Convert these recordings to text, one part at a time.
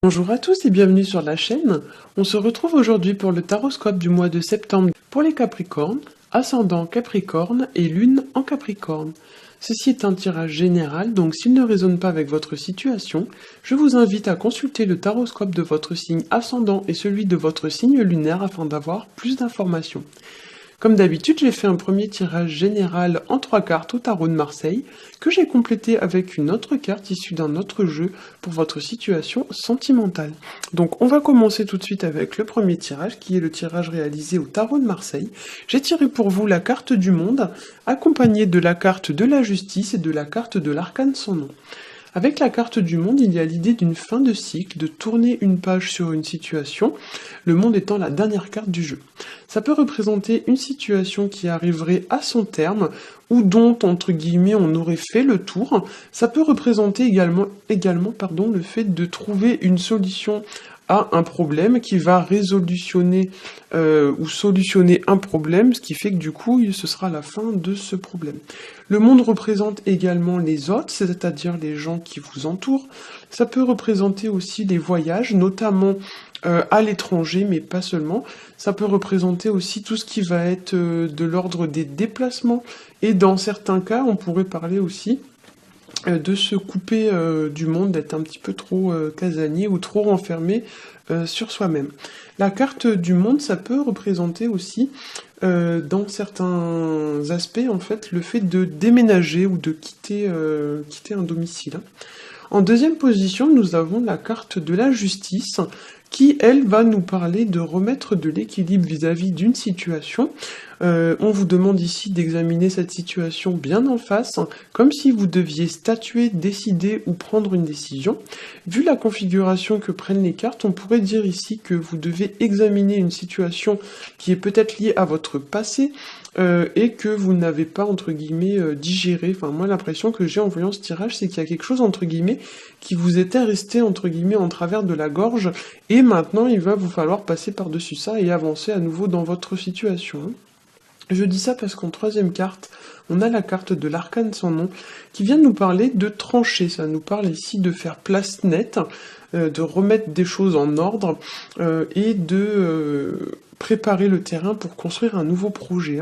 Bonjour à tous et bienvenue sur la chaîne. On se retrouve aujourd'hui pour le taroscope du mois de septembre pour les Capricornes, ascendant Capricorne et lune en Capricorne. Ceci est un tirage général, donc s'il ne résonne pas avec votre situation, je vous invite à consulter le taroscope de votre signe ascendant et celui de votre signe lunaire afin d'avoir plus d'informations. Comme d'habitude, j'ai fait un premier tirage général en 3 cartes au tarot de Marseille, que j'ai complété avec une autre carte issue d'un autre jeu pour votre situation sentimentale. Donc on va commencer tout de suite avec le premier tirage, qui est le tirage réalisé au tarot de Marseille. J'ai tiré pour vous la carte du monde, accompagnée de la carte de la justice et de la carte de l'arcane sans nom. Avec la carte du monde, il y a l'idée d'une fin de cycle, de tourner une page sur une situation, le monde étant la dernière carte du jeu. Ça peut représenter une situation qui arriverait à son terme, ou dont, entre guillemets, on aurait fait le tour. Ça peut représenter également le fait de trouver une solution à un problème qui va résolutionner ou solutionner un problème, ce qui fait que du coup, ce sera la fin de ce problème. Le monde représente également les autres, c'est-à-dire les gens qui vous entourent. Ça peut représenter aussi les voyages, notamment à l'étranger, mais pas seulement. Ça peut représenter aussi tout ce qui va être de l'ordre des déplacements. Et dans certains cas, on pourrait parler aussi de se couper du monde, d'être un petit peu trop casanier ou trop renfermé sur soi-même. La carte du monde, ça peut représenter aussi, dans certains aspects, en fait, le fait de déménager ou de quitter un domicile. En deuxième position, nous avons la carte de la justice, qui, elle, va nous parler de remettre de l'équilibre vis-à-vis d'une situation. On vous demande ici d'examiner cette situation bien en face, comme si vous deviez statuer, décider ou prendre une décision. Vu la configuration que prennent les cartes, on pourrait dire ici que vous devez examiner une situation qui est peut-être liée à votre passé, et que vous n'avez pas, entre guillemets, digéré. Enfin, moi, l'impression que j'ai en voyant ce tirage, c'est qu'il y a quelque chose, entre guillemets, qui vous était resté, entre guillemets, en travers de la gorge, et maintenant, il va vous falloir passer par-dessus ça et avancer à nouveau dans votre situation. Je dis ça parce qu'en troisième carte, on a la carte de l'arcane sans nom, qui vient nous parler de trancher. Ça nous parle ici de faire place nette, de remettre des choses en ordre, et de préparer le terrain pour construire un nouveau projet.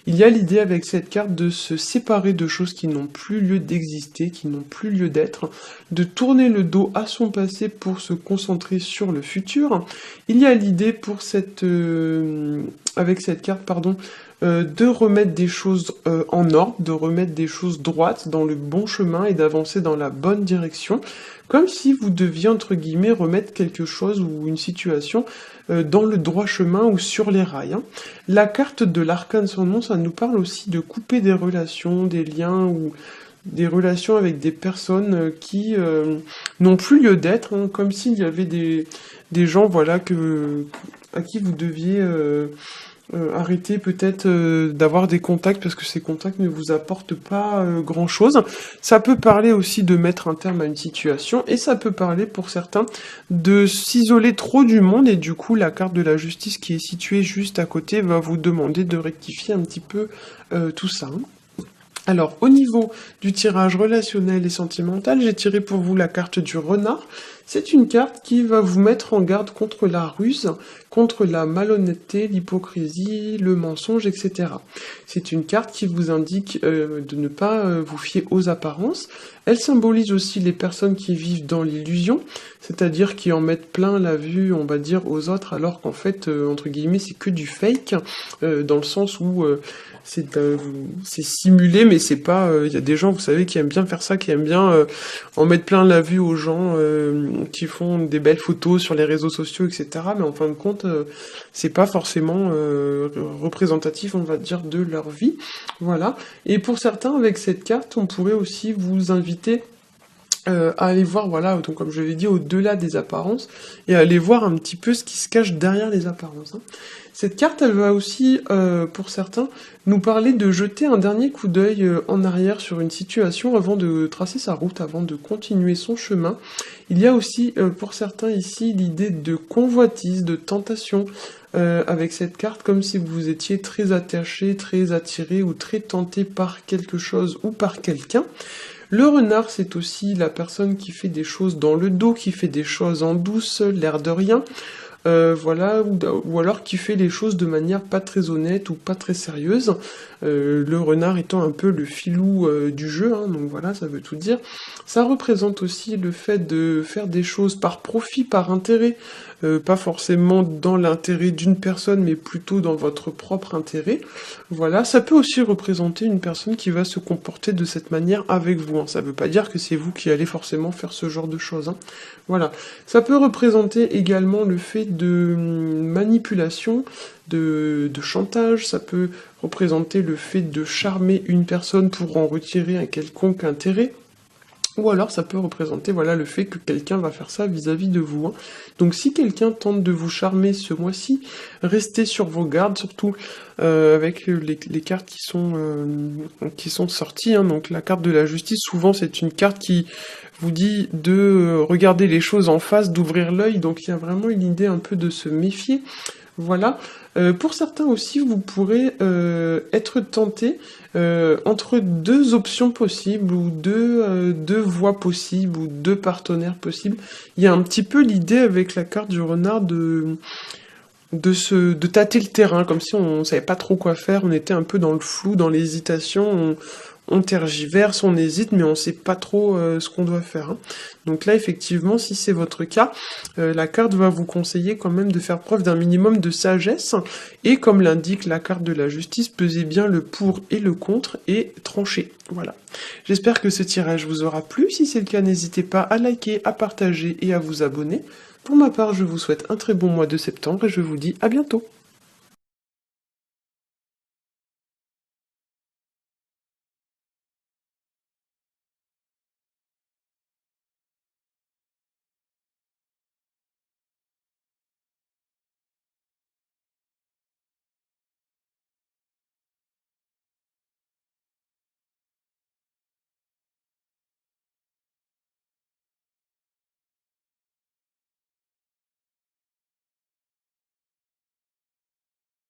Il y a l'idée avec cette carte de se séparer de choses qui n'ont plus lieu d'exister, qui n'ont plus lieu d'être, de tourner le dos à son passé pour se concentrer sur le futur. Il y a l'idée pour avec cette carte, de remettre des choses en ordre, de remettre des choses droites dans le bon chemin et d'avancer dans la bonne direction, comme si vous deviez, entre guillemets, remettre quelque chose ou une situation dans le droit chemin ou sur les rails. La carte de l'arcane sans nom, ça nous parle aussi de couper des relations, des liens ou des relations avec des personnes qui n'ont plus lieu d'être, comme s'il y avait des gens, voilà, à qui vous deviez arrêter peut-être d'avoir des contacts parce que ces contacts ne vous apportent pas grand-chose. Ça peut parler aussi de mettre un terme à une situation et ça peut parler pour certains de s'isoler trop du monde et du coup la carte de la justice qui est située juste à côté va vous demander de rectifier un petit peu tout ça. Alors, au niveau du tirage relationnel et sentimental, j'ai tiré pour vous la carte du renard. C'est une carte qui va vous mettre en garde contre la ruse, contre la malhonnêteté, l'hypocrisie, le mensonge, etc. C'est une carte qui vous indique de ne pas vous fier aux apparences. Elle symbolise aussi les personnes qui vivent dans l'illusion, c'est-à-dire qui en mettent plein la vue, on va dire, aux autres, alors qu'en fait, entre guillemets, c'est que du fake, dans le sens où c'est simulé, mais c'est pas... Il y a des gens, vous savez, qui aiment bien faire ça, qui aiment bien en mettre plein la vue aux gens qui font des belles photos sur les réseaux sociaux, etc. Mais en fin de compte, c'est pas forcément représentatif, on va dire, de leur vie. Voilà. Et pour certains, avec cette carte, on pourrait aussi vous inviter à aller voir, voilà, donc comme je l'ai dit, au-delà des apparences, et à aller voir un petit peu ce qui se cache derrière les apparences. Cette carte, elle va aussi, pour certains, nous parler de jeter un dernier coup d'œil en arrière sur une situation avant de tracer sa route, avant de continuer son chemin. Il y a aussi, pour certains ici, l'idée de convoitise, de tentation, avec cette carte, comme si vous étiez très attaché, très attiré ou très tenté par quelque chose ou par quelqu'un. Le renard, c'est aussi la personne qui fait des choses dans le dos, qui fait des choses en douce, l'air de rien. Voilà, ou alors qui fait les choses de manière pas très honnête ou pas très sérieuse. Le renard étant un peu le filou du jeu, hein, donc voilà, ça veut tout dire. Ça représente aussi le fait de faire des choses par profit, par intérêt, pas forcément dans l'intérêt d'une personne, mais plutôt dans votre propre intérêt. Voilà, ça peut aussi représenter une personne qui va se comporter de cette manière avec vous, hein. Ça veut pas dire que c'est vous qui allez forcément faire ce genre de choses, hein. Voilà, ça peut représenter également le fait de manipulation, de chantage, ça peut représenter le fait de charmer une personne pour en retirer un quelconque intérêt. Ou alors ça peut représenter voilà, le fait que quelqu'un va faire ça vis-à-vis de vous, hein. Donc si quelqu'un tente de vous charmer ce mois-ci, restez sur vos gardes, surtout avec les cartes qui sont sorties, hein. Donc la carte de la justice, souvent c'est une carte qui vous dit de regarder les choses en face, d'ouvrir l'œil, donc il y a vraiment une idée un peu de se méfier. Voilà. Pour certains aussi, vous pourrez être tenté entre deux options possibles, ou deux voies possibles, ou deux partenaires possibles. Il y a un petit peu l'idée avec la carte du renard de tâter le terrain, comme si on savait pas trop quoi faire, on était un peu dans le flou, dans l'hésitation, on tergiverse, on hésite, mais on sait pas trop ce qu'on doit faire, hein. Donc là, effectivement, si c'est votre cas, la carte va vous conseiller quand même de faire preuve d'un minimum de sagesse, et comme l'indique la carte de la justice, pesez bien le pour et le contre, et tranchez. Voilà. J'espère que ce tirage vous aura plu. Si c'est le cas, n'hésitez pas à liker, à partager et à vous abonner. Pour ma part, je vous souhaite un très bon mois de septembre, et je vous dis à bientôt.